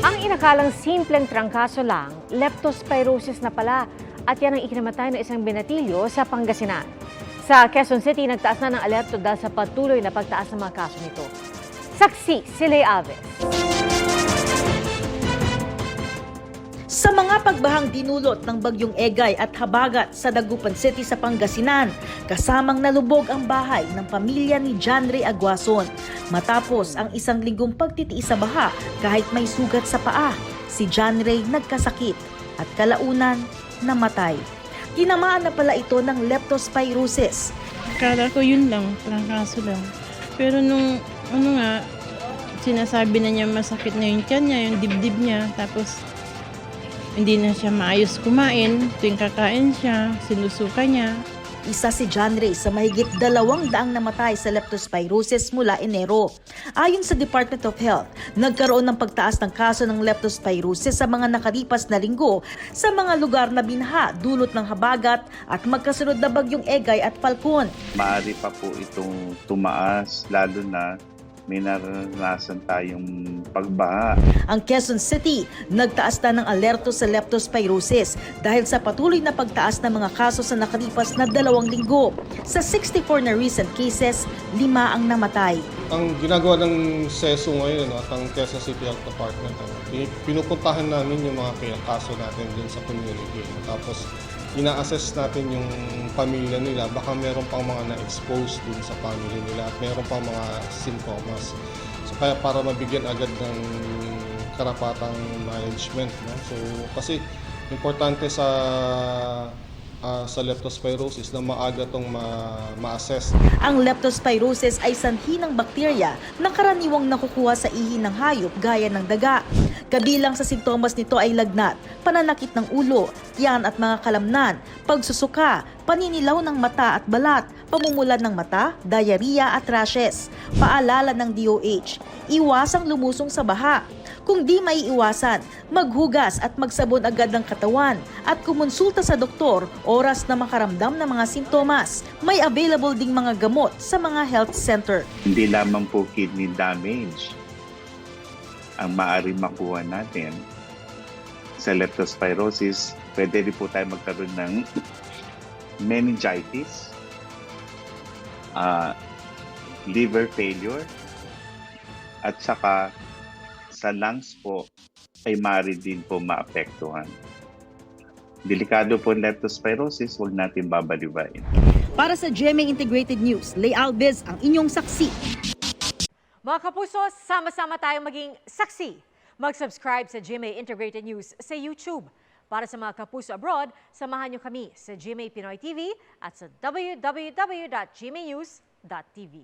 Ang inakalang simpleng trangkaso lang, leptospirosis na pala at yan ang ikinamatay ng isang binatilyo sa Pangasinan. Sa Quezon City, nagtaas na ng alerto dahil sa patuloy na pagtaas ng mga kaso nito. Saksi si Lay Alves. Sa mga pagbahang dinulot ng bagyong Egay at Habagat sa Dagupan City sa Pangasinan, kasamang nalubog ang bahay ng pamilya ni John Ray Aguason. Matapos ang isang linggong pagtitiis sa baha kahit may sugat sa paa, si John Ray nagkasakit at kalaunan namatay. Tinamaan na pala ito ng leptospirosis. Akala ko yun lang, trangkaso lang. Pero nung sinasabi na niya masakit na yung tiyan niya, yung dibdib niya, tapos hindi na siya maayos kumain. Tuwing kakain siya, sinusuka niya. Isa si John Ray sa mahigit 200 namatay sa leptospirosis mula Enero. Ayon sa Department of Health, nagkaroon ng pagtaas ng kaso ng leptospirosis sa mga nakalipas na linggo sa mga lugar na binha dulot ng habagat at magkasunod na bagyong Egay at Falcon. Maaari pa po itong tumaas, lalo na may naranasan tayong pagbaha. Ang Quezon City nagtaas na ng alerto sa leptospirosis dahil sa patuloy na pagtaas ng mga kaso sa nakalipas na 2 linggo. Sa 64 na recent cases, 5 ang namatay. Ang ginagawa ng SESO ngayon at ang Quezon City Health Department, pinupuntahan namin yung mga kaso natin din sa community. Tapos ina-assess natin yung pamilya nila, baka meron pang mga na-expose dun sa family nila at meron pang mga simptomas. So kaya para mabigyan agad ng karapatang management. No? So kasi importante sa leptospirosis na maaga itong ma-assess. Ang leptospirosis ay sanhi ng bakterya na karaniwang nakukuha sa ihi ng hayop gaya ng daga. Kabilang sa sintomas nito ay lagnat, pananakit ng ulo, tiyan at mga kalamnan, pagsusuka, paninilaw ng mata at balat, pamumulan ng mata, diarrhea at rashes. Paalala ng DOH, iwasang lumusong sa baha. Kung di maiiwasan, maghugas at magsabon agad ng katawan at kumonsulta sa doktor oras na makaramdam ng mga sintomas. May available ding mga gamot sa mga health center. Hindi lamang po kidney damage ang maaari makuha natin sa leptospirosis. Pwede rin po tayo magkaroon ng meningitis, liver failure, at saka sa lungs po ay maaari din po maapektuhan. Delikado po ang leptospirosis, huwag natin babaliwain. Para sa GMA Integrated News, Lay Alves ang inyong saksi. Mga kapuso, sama-sama tayong maging saksi. Mag-subscribe sa GMA Integrated News sa YouTube. Para sa mga kapuso abroad, samahan niyo kami sa GMA Pinoy TV at sa www.gmanews.tv.